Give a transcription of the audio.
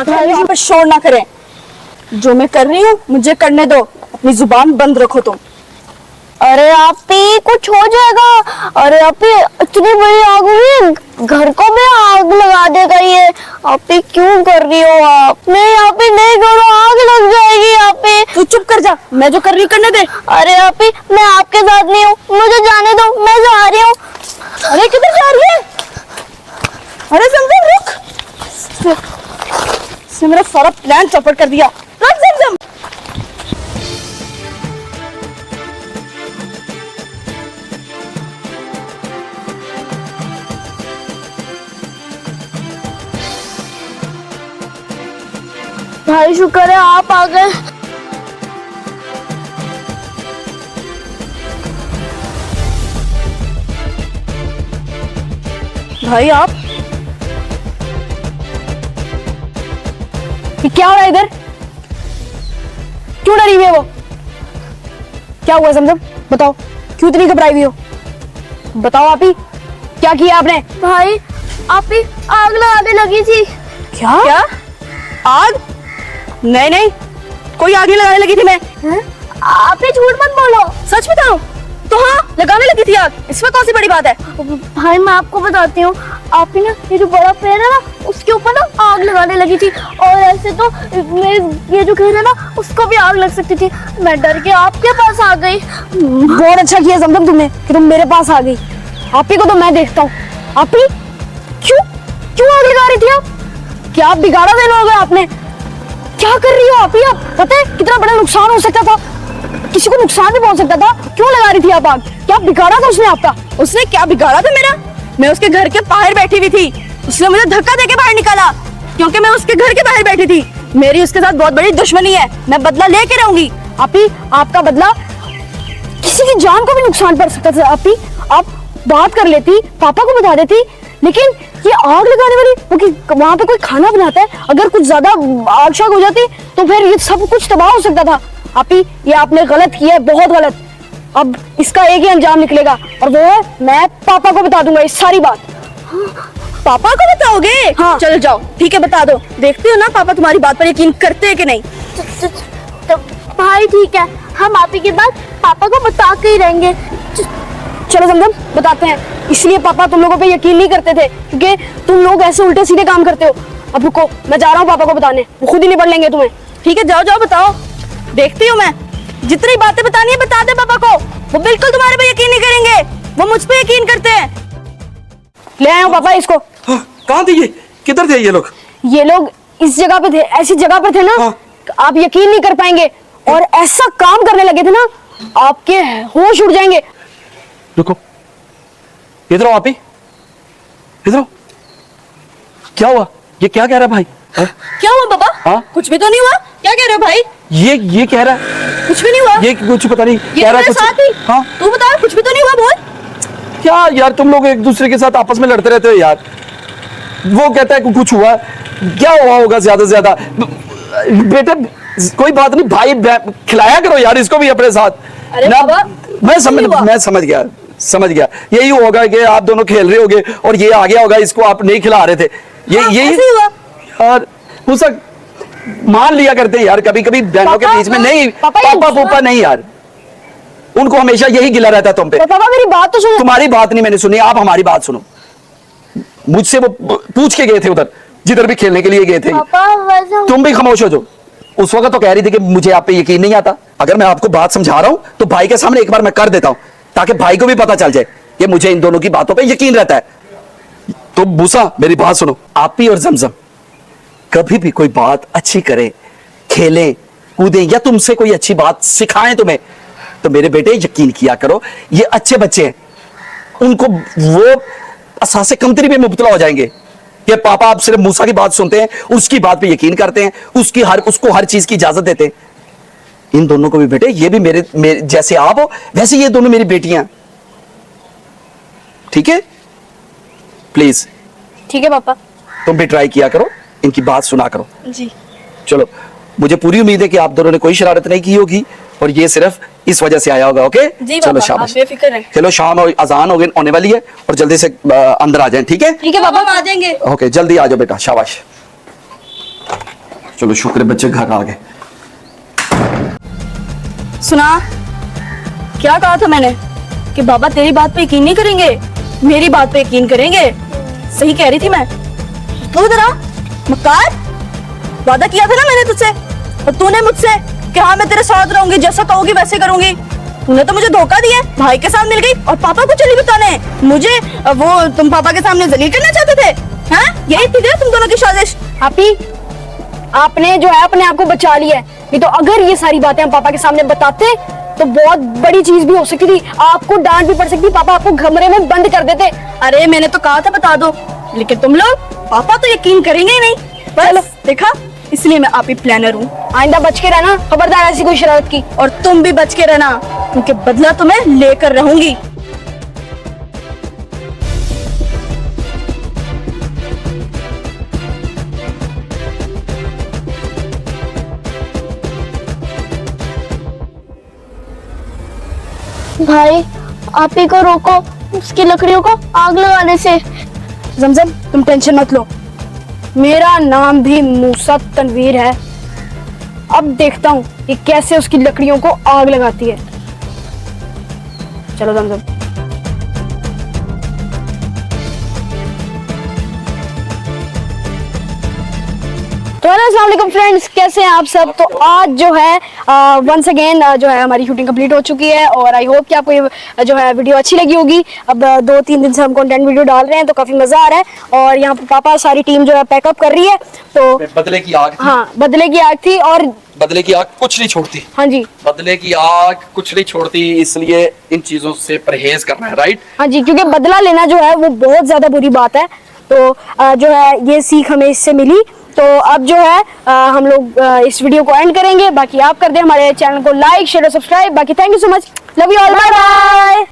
यहाँ पर शोर ना करें। जो मैं कर रही हूँ मुझे करने दो, अपनी जुबान बंद रखो तुम। अरे आपी कुछ हो जाएगा। अरे आपी इतनी बड़ी आग हुई, घर को भी आग लगा देगा ये। आपी क्यों कर रही हो आप? नहीं आपी नहीं करो, आग लग जाएगी आपी। तू चुप कर जा, मैं जो कर रही हूँ करने दे। अरे आपी मैं आपके साथ नहीं हूँ, मुझे जाने दो, मैं जा रही हूँ। अरे किधर जा रही है? अरे जमजम रुक, इसने मेरा सारा प्लान चौपट कर दिया। रुक जमजम। भाई शुक्र है आप आ गए। भाई आप ये क्या हो रहा है इधर? क्यों डरी हुई है वो? क्या हुआ जमजम, बताओ क्यों इतनी घबराई हुई हो? बताओ आप ही, क्या किया आपने? भाई आपी आग लगाने लगी थी। क्या क्या? आग? नहीं नहीं, कोई आग नहीं लगाने लगी थी मैं। आपी झूठ मत बोलो। सच बताओ तो हाँ, लगाने लगी थी आग, इसमें कौन सी बड़ी बात है? भाई मैं आपको बताती हूँ, आपी ना ये जो बड़ा पेड़ है ना उसके ऊपर ना आग लगाने लगी थी, और ऐसे तो मेरे ये जो घर है ना उसको भी आग लग सकती थी। मैं डर के आपके पास आ गई। बहुत अच्छा किया जमजम तुमने कि तुम मेरे पास आ गई। आपी को तो मैं देखता हूँ। आपी क्यों क्यों आग लगा रही थी आप? क्या आप बिगाड़ा देना होगा आपने? क्या कर रही हो आप? पता है कितना बड़ा नुकसान हो सकता था, किसी को नुकसान भी पहुंच सकता था। क्यों लगा रही थी आप आग? क्या बिगाड़ा था उसने आपका? उसने क्या बिगाड़ा था मेरा? मैं उसके घर के बाहर बैठी हुई थी, उसने मुझे धक्का देके बाहर निकाला क्योंकि मैं उसके घर के बाहर बैठी थी। मेरी उसके साथ बहुत बड़ी दुश्मनी है, मैं बदला लेके रहूंगी। आपी आपका बदला, किसी की जान को भी नुकसान पड़ सकता था। आपी आप बात कर लेती, पापा को बता देती, लेकिन ये आग लगाने वाली, वो वहां पे कोई खाना बनाता है, अगर कुछ ज्यादा आग शाग हो जाती तो फिर ये सब कुछ तबाह हो सकता था। आपी ये आपने गलत किया है, बहुत गलत। अब इसका एक ही अंजाम निकलेगा और वो है मैं पापा को बता दूंगा ये सारी बात। पापा को बताओगे? हाँ चलो जाओ, ठीक है बता दो, देखती हो ना पापा तुम्हारी बात पर यकीन करते हैं कि नहीं। तो भाई ठीक है, हम आपी की बात पापा को बता के ही रहेंगे। चलो जमजम बताते हैं। इसलिए पापा तुम लोगों पे यकीन नहीं करते थे क्योंकि तुम लोग ऐसे उल्टे सीधे काम करते हो। अब रुको, मैं जा रहा हूँ पापा को बताने, वो खुद ही नहीं पढ़ लेंगे तुम्हें। ठीक है जाओ जाओ बताओ, देखती हूँ मैं। जितनी बातें बतानी है बता दे पापा को, वो बिल्कुल तुम्हारे पे यकीन नहीं करेंगे, वो मुझ पे यकीन करते हैं। ले आया हूँ पापा इसको। हाँ, कहाँ थे ये? किधर थे ये लोग? ये लोग इस जगह पे थे, ऐसी जगह पर थे ना। हाँ। आप यकीन नहीं कर पाएंगे, और ऐसा काम करने लगे थे ना आपके होश उड़ जाएंगे। रुको, इधर आओ आप ही, इधर आओ। क्या हुआ? ये क्या कह रहा है भाई? क्या हुआ पापा? हाँ? कुछ भी तो नहीं हुआ, क्या कह रहे हो भाई? ये कह रहा है कुछ भी नहीं हुआ। ये कुछ पता नहीं ये कह रहा है मेरे कुछ। साथ ही। हाँ तू बता, कुछ भी तो नहीं हुआ बोल। क्या यार, तुम लोग एक दूसरे के साथ आपस में लड़ते रहते हो यार। वो कहता है कि कुछ हुआ, क्या हुआ होगा ज्यादा से ज्यादा? बेटे कोई बात नहीं, भाई खिलाया करो यार इसको भी अपने साथ। अरे बाबा, मैं समझ गया यही होगा कि आप दोनों खेल रहे होगे और ये आ गया होगा, इसको आप नहीं खिला रहे थे। यही हुआ यार, हो सक मान लिया करते हैं यार कभी कभी बहनों के बीच में। नहीं पापा पोपा नहीं यार, उनको हमेशा यही गिला रहता है तुम पे। पापा मेरी बात तो सुनो। तुम्हारी बात नहीं मैंने सुनी, आप हमारी बात सुनो। मुझसे वो पूछ के गए थे उधर, जिधर भी खेलने के लिए गए थे। तुम भी खामोश हो जो। उस वक्त तो कह रही थी कि मुझे आप पे यकीन नहीं आता। अगर मैं आपको बात समझा रहा हूं तो भाई के सामने एक बार मैं कर देता हूं, ताकि भाई को भी पता चल जाए कि मुझे इन दोनों की बातों पे यकीन रहता है। तो मूसा मेरी बात सुनो, आप ही और जमजम कभी भी कोई बात अच्छी करे, खेलें कूदें या तुमसे कोई अच्छी बात सिखाएं तुम्हें, तो मेरे बेटे यकीन किया करो, ये अच्छे बच्चे हैं, उनको वो असासे कमतरी में मुब्तला हो जाएंगे कि पापा आप सिर्फ मूसा की बात सुनते हैं, उसकी बात पे यकीन करते हैं, उसको हर चीज की इजाजत देते हैं। इन दोनों को भी बेटे, ये भी मेरे जैसे आप हो वैसे ये दोनों मेरी बेटियां, ठीक है? प्लीज ठीक है पापा। तुम भी ट्राई किया करो, इनकी बात सुना करो। जी चलो, मुझे पूरी उम्मीद है कि आप दोनों ने कोई शरारत नहीं की होगी और ये सिर्फ इस वजह से आया होगा। ओके जी चलो पापा, शाबाश। आप बेफिक्र रहें। चलो शाम अजान होने वाली है और जल्दी से अंदर आ जाएं, ठीक है? ठीक है पापा, आ जाएंगे। ओके जल्दी आ जाओ बेटा, शाबाश। चलो शुक्र है बच्चे घर आ गए। सुना, क्या कहा था मैंने कि बाबा तेरी बात पे यकीन नहीं करेंगे, मेरी बात पे यकीन करेंगे। सही कह रही थी मैं। तू जरा मक्कार, वादा किया था ना मैंने तुझसे, और तूने मुझसे कि हाँ मैं तेरे साथ रहूंगी, जैसा कहोगी वैसे करूंगी। तूने तो मुझे धोखा दिया, भाई के साथ मिल गई और पापा को चली बताने। मुझे वो तुम पापा के सामने जलील करना चाहते थे, हाँ? यही थी ना तुम दोनों की साजिश। आपी, आपने जो है अपने आप को बचा लिया है, नहीं तो अगर ये सारी बातें हम पापा के सामने बताते तो बहुत बड़ी चीज भी हो सकती थी, आपको डांट भी पड़ सकती, पापा आपको कमरे में बंद कर देते। अरे मैंने तो कहा था बता दो, लेकिन तुम लोग, पापा तो यकीन करेंगे ही नहीं। बस देखा, इसलिए मैं आप ही प्लानर हूँ। आइंदा बच के रहना, खबरदार ऐसी कोई शरारत की। और तुम भी बच के रहना, क्योंकि बदला तो मैं लेकर रहूंगी। भाई आप ही को रोको उसकी लकड़ियों को आग लगाने से। जमजम तुम टेंशन मत लो, मेरा नाम भी मूसा तनवीर है। अब देखता हूँ कि कैसे उसकी लकड़ियों को आग लगाती है। चलो जमजम। तो अस्सलाम वालेकुम फ्रेंड्स, कैसे हैं आप सब। तो आज जो है वंस अगेन जो है हमारी शूटिंग कंप्लीट हो चुकी है और आई होप कि आपको ये जो है वीडियो अच्छी लगी होगी। अब 2-3 दिन से हम कंटेंट वीडियो डाल रहे हैं तो काफी मजा आ रहा है और यहाँ पे पापा सारी टीम जो है पैकअप कर रही है। तो बदले की आग थी। हाँ, बदले की आग थी और बदले की आग कुछ नहीं छोड़ती। हाँ जी, बदले की आग कुछ नहीं छोड़ती, इसलिए इन चीजों से परहेज करना है, राइट? हाँ जी, क्योंकि बदला लेना जो है वो बहुत ज्यादा बुरी बात है। तो जो है ये सीख हमें इससे मिली। तो अब जो है हम लोग इस वीडियो को एंड करेंगे। बाकी आप कर दें हमारे चैनल को लाइक शेयर और सब्सक्राइब। बाकी thank you so much, love you all, bye bye.